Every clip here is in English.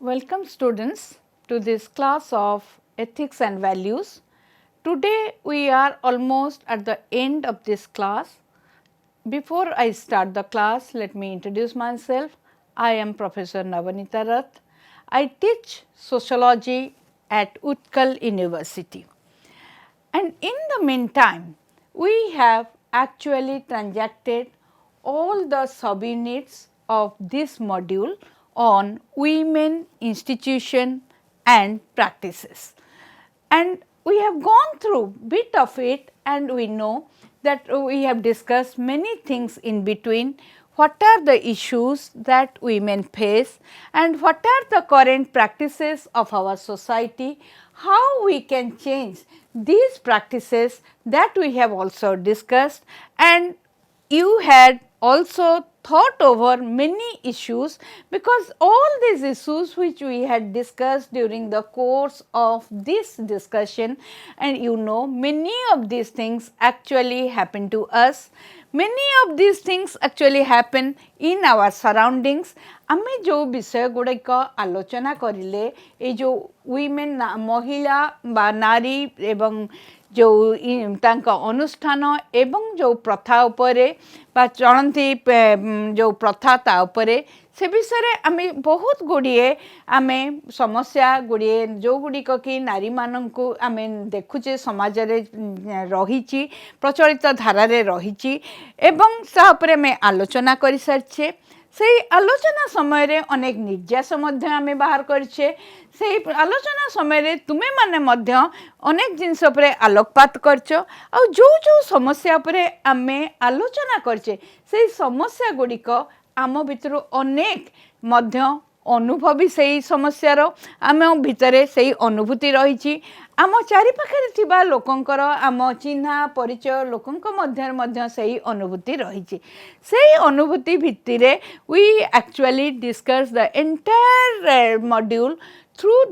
Welcome students to this class of ethics and values. Today we are almost at the end of this class. Before I start the class, let me introduce myself. I am Professor Navanita Rath. I teach sociology at Utkal University. And in the meantime, we have actually transacted all the subunits of this module on women, institution and practices. And we have gone through bit of it and we know that we have discussed many things in between. What are the issues that women face and what are the current practices of our society, how we can change these practices that we have also discussed, and you had also thought over many issues, because all these issues which we had discussed during the course of this discussion, and you know many of these things actually happen to us, many of these things actually happen in our surroundings. आमे जो विषय गुड़िक आलोचना करिले ए जो women महिला बा नारी एवं जो तांका अनुष्ठान एवं जो प्रथा उपरे बा चलती जो प्रथा ता उपरे से विषय आमे बहुत गुड़िए आमे समस्या गुड़िए जो गुड़िक कि नारी माननकु आमे देखुचे समाज रे रहिछि प्रचलित धारा रे रहिछि एवं सा उपरे में आलोचना करि सारछे। से आलोचना समय रे अनेक निर्यास मध्य आमे बाहर करछे। से आलोचना समय रे तुमे माने मध्य अनेक जिनस उपरे आलोकपात करछ आ जो जो समस्या उपरे आमे आलोचना करछे से समस्या गुड़िक आम भितरु अनेक मध्य अनुभवी से समस्यार आम भितरे से अनुभूति रही आम चारिपाखे थिबा लोकंकर आम चिन्हा परिचय लोकंक मध्य से अनुभूति रही से अनुभूति भित्तिरे we actually discuss the entire module through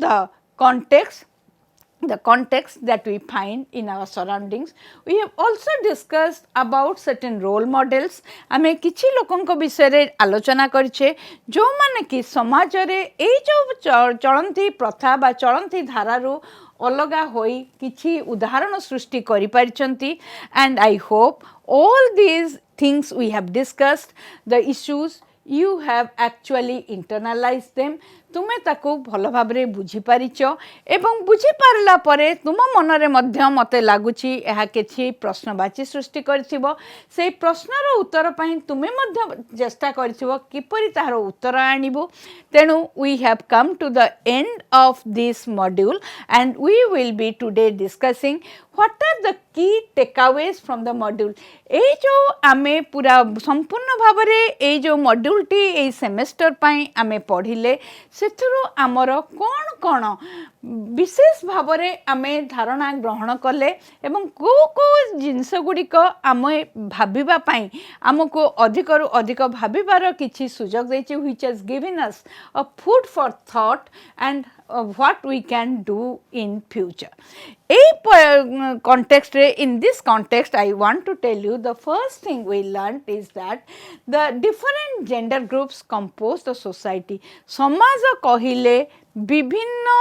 the context that we find in our surroundings. We have also discussed about certain role models. आमे किछि लोकंक विषय रे आलोचना करछे जो माने कि समाज रे ए जो चलंती प्रथा बा चलंती धारारु अलगा होई किछि उदाहरण सृष्टि करि परिचंती, and I hope all these things we have discussed, the issues you have actually internalized them. तुमे ताकू भल भाबरे बुझी पारिछ एवं बुझी पारला परे तुम मनरे मध्य मते लागुची एहा केछि प्रश्नवाची सृष्टि करथिबो। से प्रश्नर उत्तर पई तुमे मध्य चेष्टा करथिबो किपरि तार उत्तर आनिबो। तेनु we have come to the end of this module and we will be today discussing what are the key takeaways from the module. ए जो आमे पूरा संपूर्ण भाबरे ए जो मॉड्यूल टी ए सेमेस्टर पई आमे पढिले सेथुरु आमर कोन कोन विशेष भाबरे आमे धारणा ग्रहण कले एवं को को जिंस गुडिक आमे भाबिबा पई आमको अधिकरु अधिक भाबिबार किछि सुजोग दैछि which has given us a food for thought and what we can do in future. In this context, I want to tell you the first thing we learned is that the different gender groups compose the society. समाज कहिले विभिन्न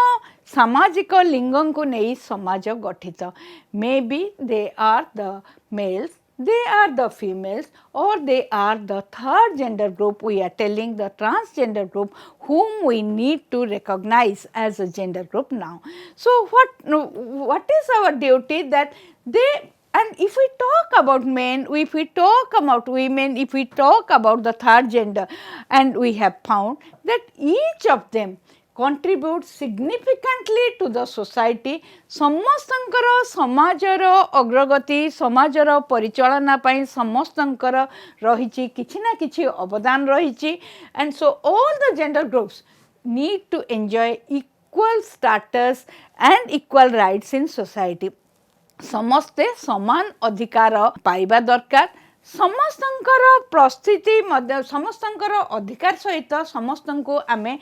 सामाजिक लिंगों को नहीं समाज गठित. Maybe they are the males, they are the females, or they are the third gender group. We are telling the transgender group whom we need to recognize as a gender group now. So what is our duty that they, and if we talk about men, if we talk about women, if we talk about the third gender, and we have found that each of them contribute significantly to the society. समस्तंकर समाजर अग्रगति समाजर परिचालना पई समस्तंकर रहिछि किछि ना किछि अवदान रहिछि, and so all the gender groups need to enjoy equal status and equal rights in society. समस्ते समान अधिकार पाइबा दरकार. समस्तंकर प्रस्थिति मध्य समस्तंकर अधिकार सहित समस्तंको आमे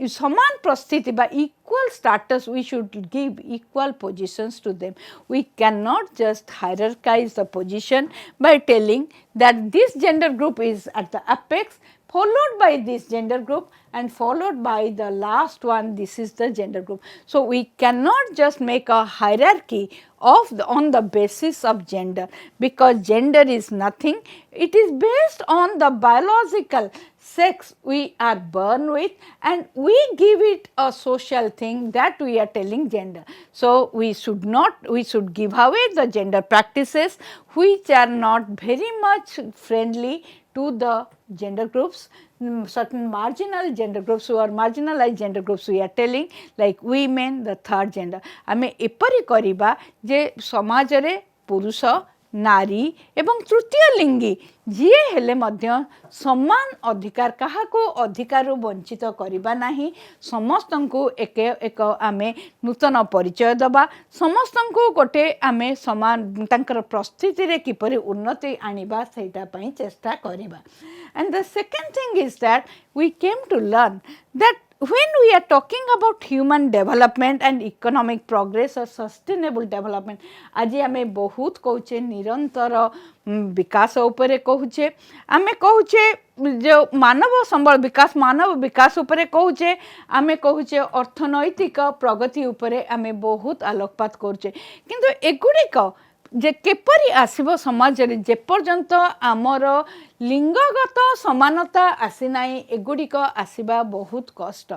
समान प्रस्थिति बा equal status, we should give equal positions to them. We cannot just hierarchize the position by telling that this gender group is at the apex, followed by this gender group, and followed by the last one, this is the gender group. So, we cannot just make a hierarchy on the basis of gender, because gender is nothing. It is based on the biological sex we are born with, and we give it a social thing that we are telling gender. So, we should give away the gender practices which are not very much friendly to the gender groups, certain marginal gender groups who are marginalized gender groups we are telling, like women, the third gender. आमे एपरि करिबा जे समाज रे पुरुष, नारी एवं तृतीय लिंगी जी हेले मध्य समान अधिकार काहाको अधिकार वंचित करिबा नाही, समस्तंकु एक आमे नूतन परिचय दबा, समस्तंकु गोटे आमे समान तांकर परिस्थिति रे किपरि उन्नति आनिबा सेटा पई चेष्टा करिबा. And the second thing is that we came to learn that when we are talking about human development and economic progress or sustainable development, आज आमे बहुत कहूचे निरंतर विकास उपरे कहूचे, आमे कहूचे जो मानव संबल विकास, मानव विकास उपरे कहूचे, आमे कहूचे अर्थनैतिक प्रगति उपरे आमे बहुत आलोकपात करूचे, किंतु एगुड़िक जे केपरि आसीबो समाज रे जे पर्यंत आमर लिंगगत समानता आसी नाही, एगुड़िक आसीबा बहुत कष्ट,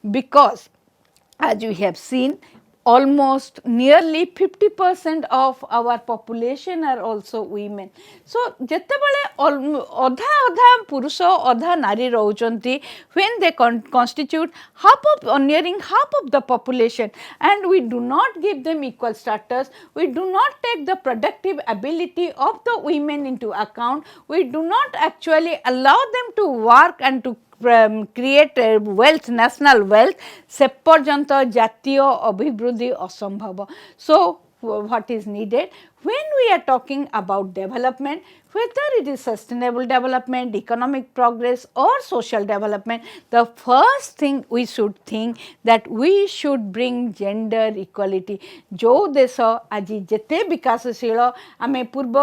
because as we have seen almost nearly 50% of our population are also women. So, जेतेबेले अधा अधा पुरुष अधा नारी रहउचंती, when they constitute nearing half of the population, and we do not give them equal status, we do not take the productive ability of the women into account, we do not actually allow them to work and to create wealth, national wealth, se poryanto jatiyo abhivruddhi asambhava. So, what is needed when we are talking about development, whether it is sustainable development, economic progress or social development, the first thing we should think that we should bring gender equality. जो देश आज जेते विकासशील आमे पूर्व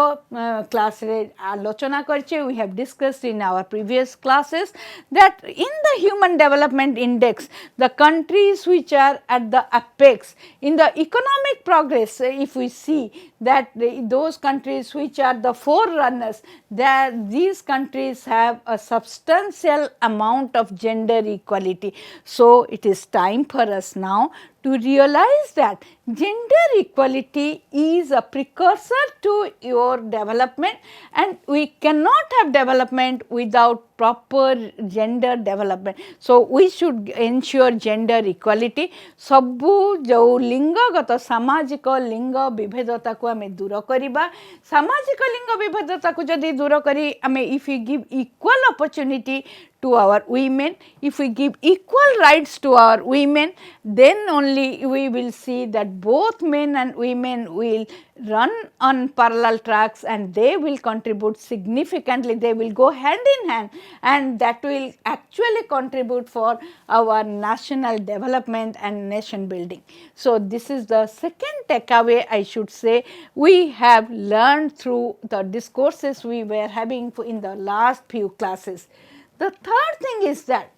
class रे आलोचना करछे, we have discussed in our previous classes that in the human development index, the countries which are at the apex in the economic progress, if we see that those countries which are the forerunners, that these countries have a substantial amount of gender equality. So, it is time for us now to realize that gender equality is a precursor to your development, and we cannot have development without proper gender development. So, we should ensure gender equality. सबु जो लिंगगत सामाजिक लिंग विभेदता को आमे दूर करिबा, सामाजिक लिंग विभेदता को जदि दूर करी आमे if we give equal opportunity to our women, if we give equal rights to our women, then only we will see that both men and women will run on parallel tracks and they will contribute significantly, they will go hand in hand, and that will actually contribute for our national development and nation building. So, this is the second takeaway I should say we have learned through the discourses we were having in the last few classes. The third thing is that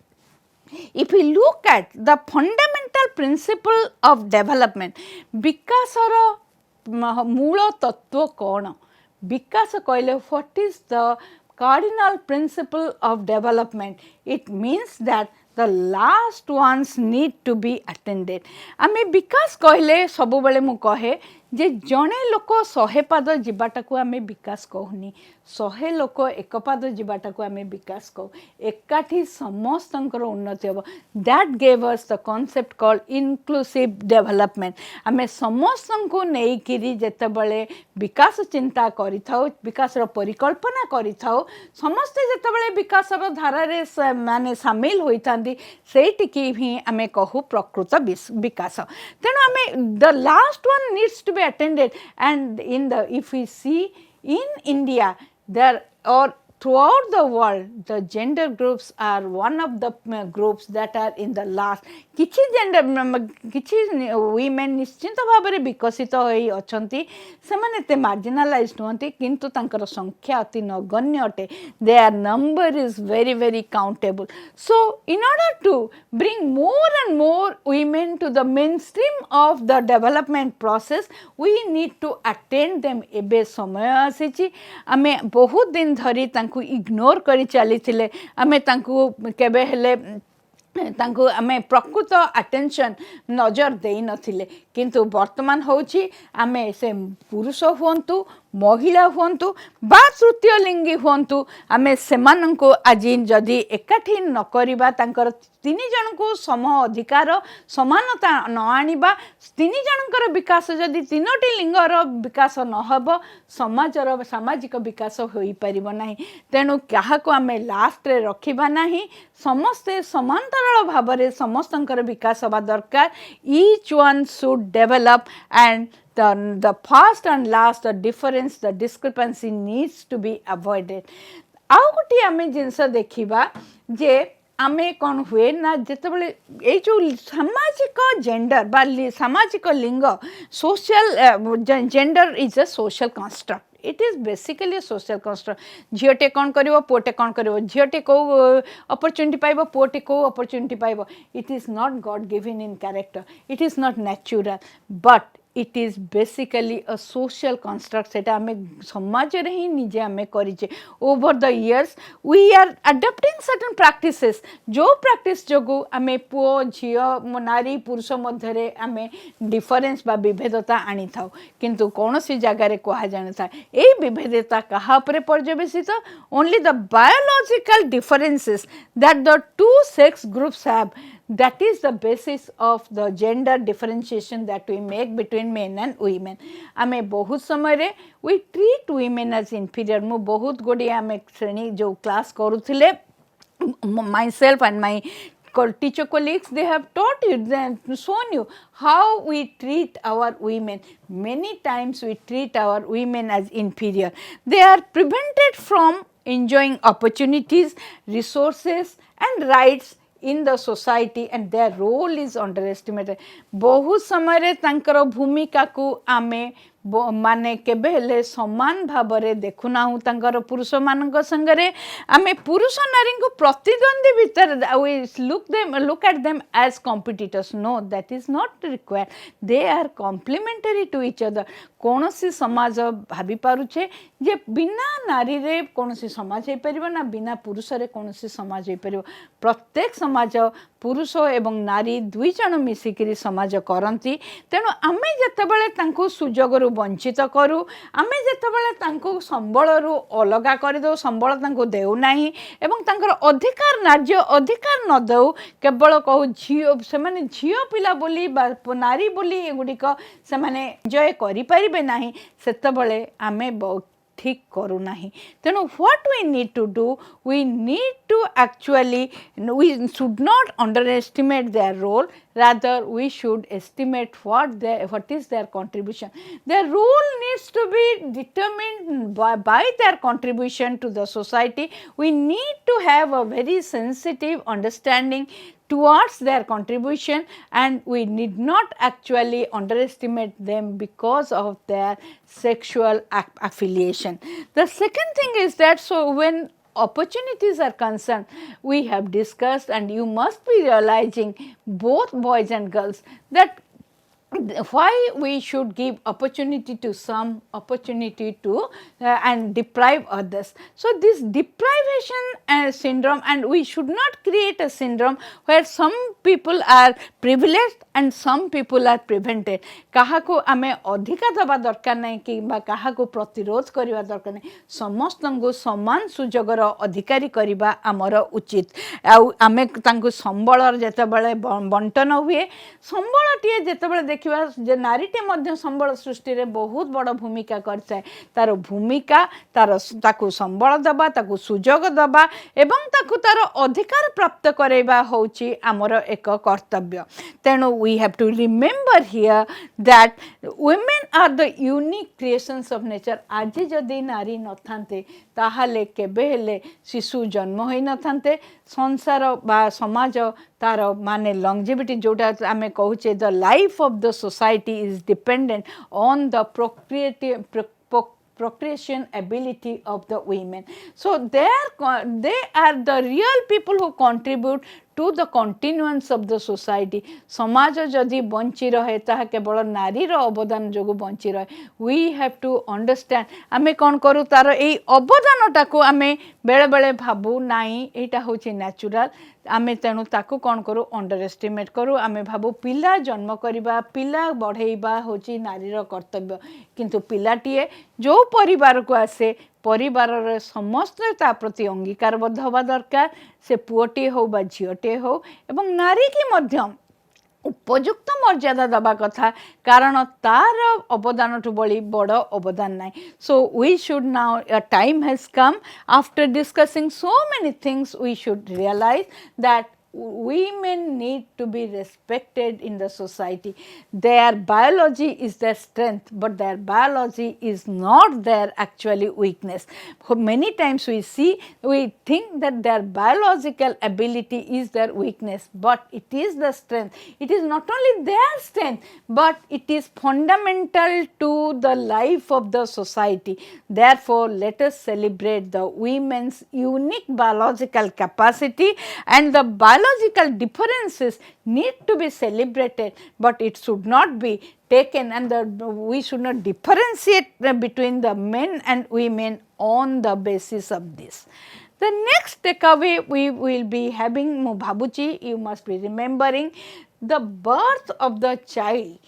if we look at the fundamental principle of development, विकासर मूल तत्व कौन, विकास कहले what is the cardinal principle of development? It means that the last ones need to be attended. आमे विकास कहले सबु बेले मु कहे जे जणे लोक 100 पाद जीवाटा को आमे विकास कहूनी, 100 लोक एक पाद जीवाटा को आमे विकास कहू, एकाठी समस्तंकर उन्नति हो. That gave us the concept called inclusive development. आमे समस्तंको नेई किरी जेतेबेले विकास चिंता करिथाउ, विकासर परिकल्पना करिथाउ, समस्ते जेतेबेले विकासर धारा रे माने शामिल होइतांदी, सेटिकी ही आमे कहू प्रकृत विकास. तेणु आमे the last one needs to attended, and in the if we see in India there or throughout the world the gender groups are one of the groups that are in the last. किछि gender किछि women निश्चित भाव में विकसित होई अछंती से माने ते मार्जिनलाइज्ड होती किंतु तांकर संख्या अति नगण्य अटे their number is very very countable so in order to bring more and more women to the mainstream of the development process we need to attend them एबे समय आसी आमे बहुत दिन धरी तांकु इग्नोर करी चली थिले आमे तांकु केबे हेले तांकु आमे प्रकृत अटेंशन नजर देई नथिले किंतु वर्तमान होची आमे से पुरुष हुंतु महिला हुंतु बा तृतीय लिंगी हुंतु आमे सेमानंको आज जदि एकाठी न करिबा तांकर तीन जन को सम अधिकार समानता न आनिबा तीन जनकर विकास जदि तीनोटी लिंगर विकास न हबो समाजर सामाजिक विकास होई परिबो नाही तेनु काहाको आमे लास्ट रे रखिबा नाही समस्ते समांतराल भाबरे समस्तंकर विकास हबा दरकार each one should develop and the first and last the difference the discrepancy needs to be avoided आउ गोटे आमे जिनस देखिबा जे आमे कौन हुए ना जितेबले ये जो सामाजिक जेंडर बा सामाजिक लिंग social gender is a social construct it is basically social construct झीटे कौन कर पुटे कौन कर झीटे कौ अपरच्युनिटी पाइब पुटे कौ अपरच्युनिटी पाइब it is not God given in character it is not natural but it is basically a social construct सेटा हमें समाज रे ही निजे हमें करिचे over the years we are adopting certain practices जो practice जोगु हमें पुओ झियो नारी पुरुष मध्य रे हमें difference बा विभेदता आनी थाउ किंतु कौनसी जगह रे कहा जाने था ए विभेदता कहा पर पर्यवेसित only the biological differences that the two sex groups have that is the basis of the gender differentiation that we make between men and women आमे बहुत समय रे we treat women as inferior मु बहुत गोडी आमे श्रेणी जो class करूथिले myself and my teacher colleagues they have taught you then shown you how we treat our women many times we treat our women as inferior they are prevented from enjoying opportunities resources and rights in the society and their role is underestimated बहुत समय रे तांकर भूमिका को आमे माने केबे हेले समान भाबरे देखुना हूँ तांकर पुरुष मानक संगरे आमे पुरुष नारी को प्रतिद्वंदी भीतर we look at them as competitors no that is not required they are complementary to each other कौनसी समाज भाभी पारुछे जे बिना नारी रे कौनसी समाज हे परिबो ना बिना पुरुष रे कौनसी समाज हे परिबो प्रत्येक समाज पुरुष एवं नारी दुई जन मिसिकिरी समाज करती तेणु आमे जेतेबेले तांको सुजोग रु वंचित करू आमे जेतेबेले तांको संबल रु अलगा कर दो संबल तांको देउ नाही एवं तांकर अधिकार नार्य अधिकार न देउ केवल कहू झियो से माने झियो पिला बोली बा नारी बोली एगुडिक से माने एन्जॉय करि परिबे नाही सेतेबेले आमे ठीक करू नाही तेणु what we need to do we need to actually we should not underestimate their role rather we should estimate what is their contribution their role needs to be determined by their contribution to the society we need to have a very sensitive understanding towards their contribution and we need not actually underestimate them because of their sexual affiliation. The second thing is that so when opportunities are concerned we have discussed and you must be realizing both boys and girls that why we should give opportunity to some opportunity to and deprive others so this deprivation syndrome and we should not create a syndrome where some people are privileged and some people are prevented kaha ko ame adhika daba darkar nahi ki ba kaha ko प्रतिरोध करिवा दरकार नहीं समस्त को समान सुजोगर अधिकारी करिवा आमर उचित आमे तांको संबल जेतेबेले बंटन हुए संबलटीए जेतेबेले देखिबा जे नारीटे मध्य संबल सृष्टि रे बहुत बड़ भूमिका करଥାଏ तार भूमिका तार ताकू संबल दबा ताकू सुजोग दबा एवं ताकू तार अधिकार प्राप्त करैबा होची आमर एक कर्तव्य तेणु we have to remember here that women are the unique creations of nature आज जदि नारी न थांते ताहाले केबे हेले शिशु जन्म होई न थांते संसार बा समाज तार माने लॉन्जेविटी जोटा आमे कहूचे the life of the society is dependent on the procreation ability of the women. So they are the real people who contribute to the continuance of the society. समाज जदि बंची रहे ताहा केवल नारी रो अवदान जोगु बंची रहे. We have to understand आमे कौन करू तार एई अवदान टाको आमे बेले बेले भाबू नाई एटा होची नेचुरल आमे तेणु ताकू कौन करू अंडर एस्टिमेट करू आमे भाबू पिला जन्म करिबा पिला बढ़ेइबा होची नारी रो कर्तव्य किंतु पिलाटीए जो परिवार को आसे परिवार समस्त ता प्रति अंगीकारबद्ध हवा दरकार से पुओटे हो बा झीटे हो एवं नारी की मध्यम उपयुक्त मर्यादा दबा कथा कारण तार अवदान ठू बड़ी बड़ अवदान ना. So we should now a time has come after discussing so many things we should realise that women need to be respected in the society. Their biology is their strength, but their biology is not their actually weakness. Many times we think that their biological ability is their weakness, but it is the strength. It is not only their strength, but it is fundamental to the life of the society. Therefore, let us celebrate the women's unique biological capacity, and the biological differences need to be celebrated, but it should not be taken and we should not differentiate between the men and women on the basis of this. The next takeaway we will be having, mu bhabuchi, you must be remembering the birth of the child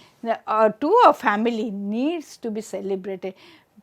to a family needs to be celebrated.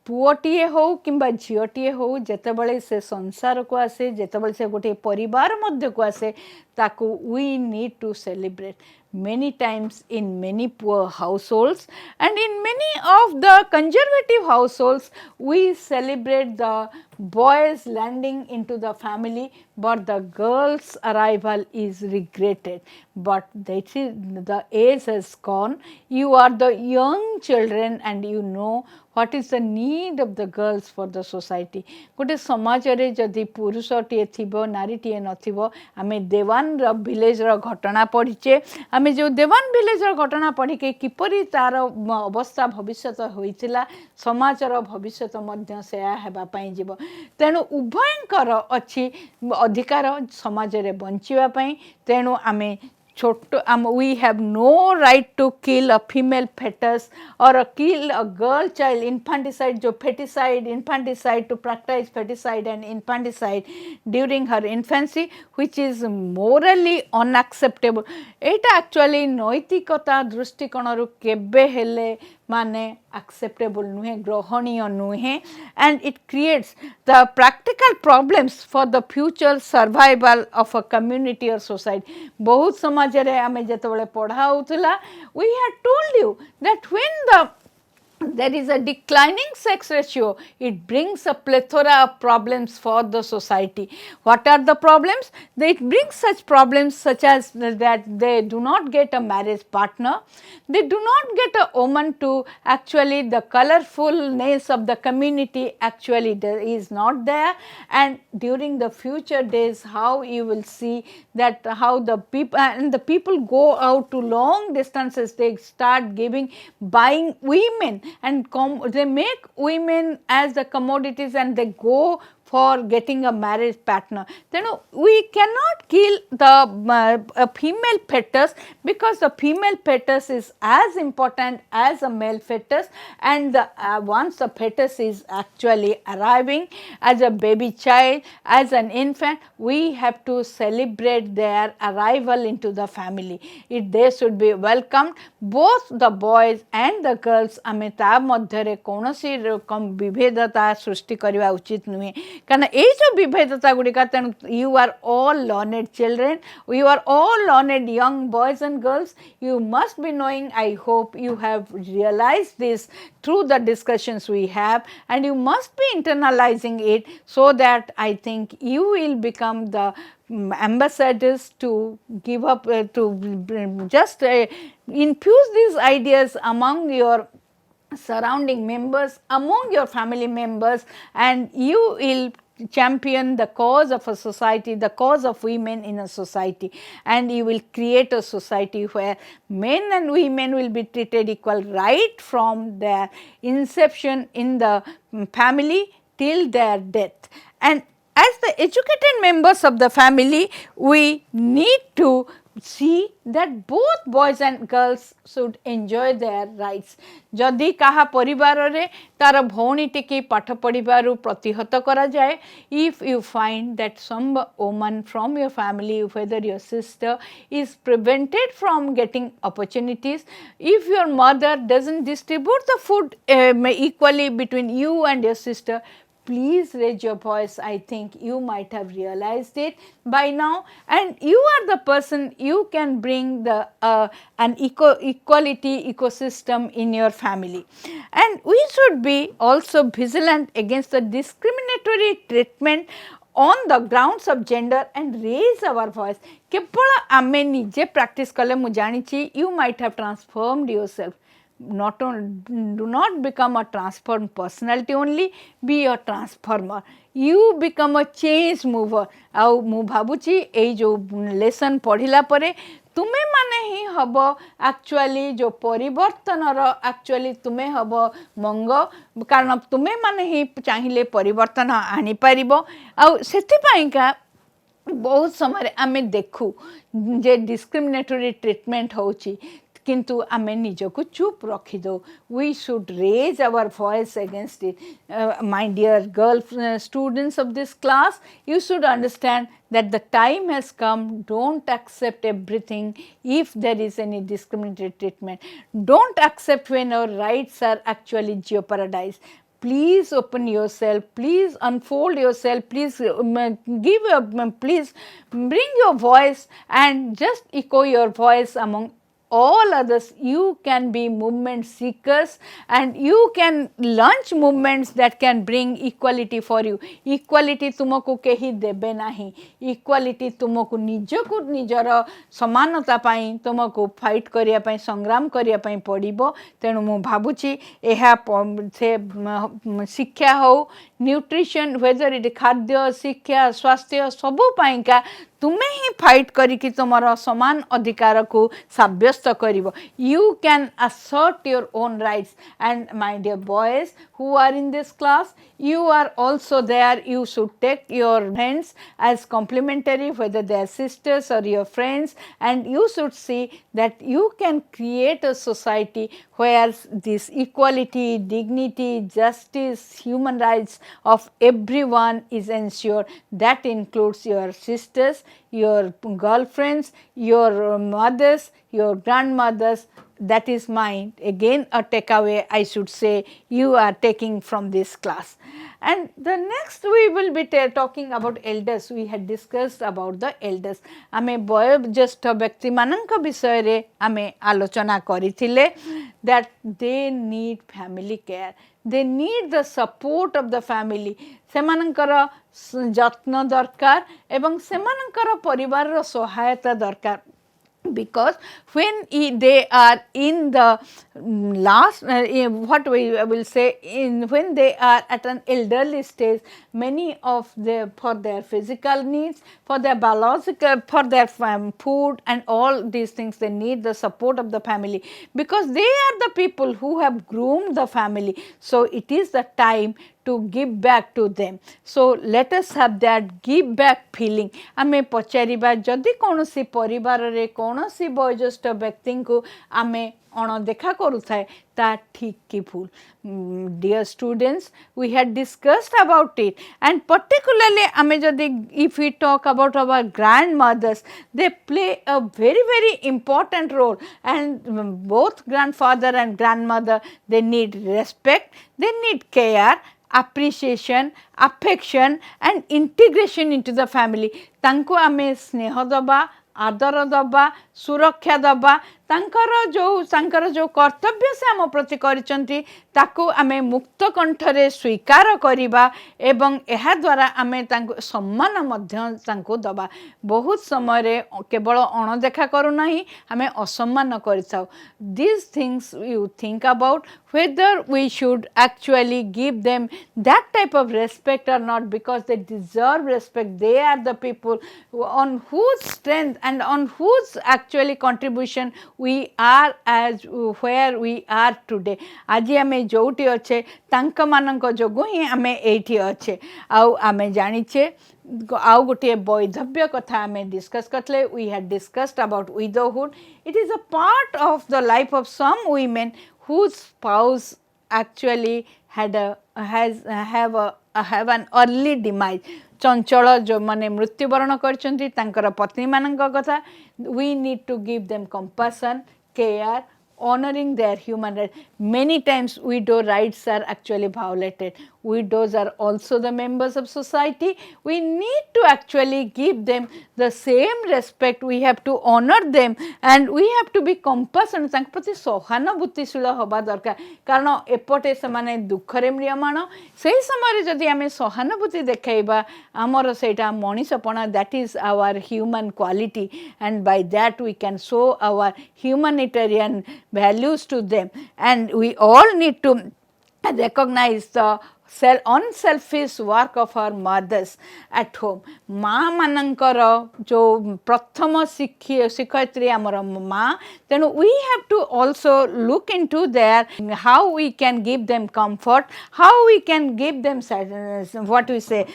पुओटीए हो किंबा झीओटीए हो जेतेबेले से संसार को आसे जेतेबेले से गोटे परिवार मध्य को आसे ताकू we need to celebrate. Many times in many poor households and in many of the conservative households we celebrate the boys landing into the family, but the girls arrival is regretted. But that is, the age has gone, you are the young children and you know what is the need of the girls for the society. गोटे समाज रे जदि पुरुषटीए थिबो नारीटीए नथिबो आमे देवान village रो घटना पढ़िचे आमे जो देवान विलेज रो घटना पढ़ी के किपरि तार अवस्था भविष्यत होइतिला समाजर भविष्यत मध्य सेया हेबा पई जीवो. तेणु उभयंकर अछि अधिकार समाज रे बंचिबा पई. तेणु आमे we have no right to kill a female fetus or kill a girl child. Infanticide, जो infanticide to practice feticide and infanticide during her infancy, which is morally unacceptable. Etah actually नैतिकता दृष्टिकोण केबे हेले माने acceptable नुहे, ग्रहणीय नुहे, and it creates the practical problems for the future survival of a community or society. बहुत समाज रे आमे जेतेबेले पढ़ा होतला, we had told you that when there is a declining sex ratio, it brings a plethora of problems for the society. What are the problems? It brings such problems such as that they do not get a marriage partner, they do not get a woman to actually the colorfulness of the community actually is not there, and during the future days how you will see that how the people go out to long distances, they start buying women and they make women as the commodities and they go for getting a marriage partner. Then we cannot kill the female fetus because the female fetus is as important as a male fetus, and once the fetus is actually arriving as a baby child, as an infant, we have to celebrate their arrival into the family. They should be welcomed, both the boys and the girls. आमे ता मध्यरे कौनसी रकम विभेदता सृष्टि करवा उचित नुहे कारण ये जो विभेदता गुड़िका तेणु you are all learned children, you are all learned young boys and girls. You must be knowing, I hope you have realized this through the discussions we have, and you must be internalizing it so that I think you will become the ambassadors to give up, to just infuse these ideas among your surrounding members, among your family members, and you will champion the cause of a society, the cause of women in a society, and you will create a society where men and women will be treated equal right from their inception in the family till their death. And as the educated members of the family, we need to see that both boys and girls should enjoy their rights. जदि कहा परिवार रे तार भौणी टिकी पाठ पढ़िबारु प्रतिहत करा जाए, if you find that some woman from your family, whether your sister, is prevented from getting opportunities, if your mother doesn't distribute the food equally between you and your sister, please raise your voice. I think you might have realized it by now, and you are the person, you can bring the an equality ecosystem in your family. And we should be also vigilant against the discriminatory treatment on the grounds of gender and raise our voice. केवल आमे निजे practice कले मु जानिछि, you might have transformed yourself. Not on, do not become a transformed personality only, be a transformer. You become a change mover. आउ मु भाबुची ए जो lesson पढ़िला परे तुमे माने ही हब एक्चुअली जो परिवर्तन एक्चुअली तुमे हब मंग, कारण तुमे माने ही चाहिए परिवर्तन आनी पारिबो। आउ सेति पाइका बहुत समय आमे देखू जे डिस्क्रिमिनेटरी ट्रीटमेंट होची, किंतु आमे निजको चुप रखी दो. We should raise our voice against it. My dear girl students of this class, you should understand that the time has come. Don't accept everything if there is any discriminatory treatment. Don't accept when our rights are actually jeopardized. Please open yourself, please unfold yourself, please please bring your voice and just echo your voice among all others. You can be movement seekers and you can launch movements that can bring equality for you. Equality तुमको केही देबे नाही. Equality तुमको निजको निजर समानता पाई तुमको fight करिया पाई संग्राम करिया पाई पड़िबो. तेणु मु भाबुची एहा से शिक्षा हो, न्यूट्रिशन, वेदर इट खाद्य, शिक्षा, स्वास्थ्य सबु पाइका तुमे ही फाइट करिकी तुमर समान अधिकार को साब्यस्त करिवो. You can assert your own rights. And my dear boys who are in this class, you are also there. You should take your friends as complementary, whether they are sisters or your friends, and you should see that you can create a society where this equality, dignity, justice, human rights of everyone is ensured. That includes your sisters, your girlfriends, your mothers, your grandmothers. That is mine. Again a takeaway I should say you are taking from this class. And the next we will be talking about elders. We had discussed about the elders. आमे वयोज्येष्ठ व्यक्ति मानक विषय रे आमे आलोचना करिथिले that they need family care. They need the support of the family. सेमानकर जत्न दरकार एवं सेमानकर परिवार रो सहायता दरकार. Because when they are in the last what we will say when they are at an elderly stage, many of for their physical needs, for their biological, for their food and all these things, they need the support of the family, because they are the people who have groomed the family. So it is the time to give back to them. So let us have that give back feeling. आमे पचारिबा जदि कोनोसी परिवार रे कोनोसी वयोज्येष्ठ व्यक्ति को आमे अणदेखा करूथाए ता ठीक की भूल. Dear students, we had discussed about it, and particularly आमे जदि if we talk about our grandmothers, they play a very important role, and both grandfather and grandmother, they need respect, they need care, appreciation, affection and integration into the family. तांको आमे स्नेह दबा, आदर दबा, सुरक्षा दबा, जो कर्तव्य से आम प्रति करिसंती ताकू आमे मुक्त कंठरे स्वीकार करिबा एवं एहा द्वारा आमे तांको सम्मान मध्य तांको दबा। बहुत समय रे केवल अणदेखा करू नाही आमे असम्मान करिसाउ। These things you think about whether we should actually give them that type of respect or not, because they deserve respect. They are the people on whose strength and on whose actually contribution we are as where we are today. आज आमे जोटी अच्छे तांक मानक जोगु ही आमे एठी अच्छे। आउ आमे जानिछे आउ गोटे वैधव्य कथा आमे डिस्कस करले। We had discussed about widowhood. It is a part of the life of some women whose spouse actually have an early demise. चंचल जो माने मृत्युवरण करछंती तांकर पत्नी मानक कथा। We need to give them compassion, care, honoring their human rights. Many times widow rights are actually violated. Widows are also the members of society. We need to actually give them the same respect. We have to honor them and we have to be compassionate. तांक प्रति सहानुभूतिशील होबा दरकार, कारण एपटे से माने दुखरे म्रियमाण सेही समय जदि आमे सहानुभूति देखाइबा आमर सेटा मनीषपणा, that is our human quality, and by that we can show our humanitarian values to them. And we all need to recognize the unselfish work of our mothers at home. माँ मानकर जो प्रथम शिक्षयित्री आमर माँ, तेणु we have to also look into their how we can give them comfort, how we can give them what we say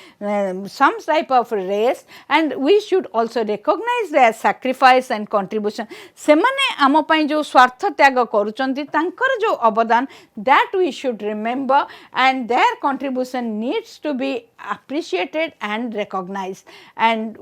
some type of rest, and we should also recognize their sacrifice and contribution. सेमाने आम पई जो स्वार्थ त्याग करूचंती तांकर जो अवदान, that we should remember, and their contribution needs to be appreciated and recognized, and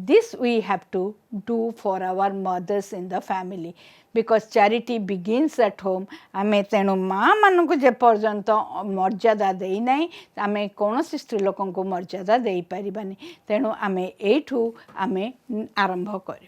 this we have to do for our mothers in the family, because charity begins at home. आमे तेणु माँ मान को जे पर्यंत मर्यादा देई नहीं आमे कौनसी स्त्री लोकन को मर्यादा देई परिबानी। तेणु आमे एठू आमे आरंभ करू।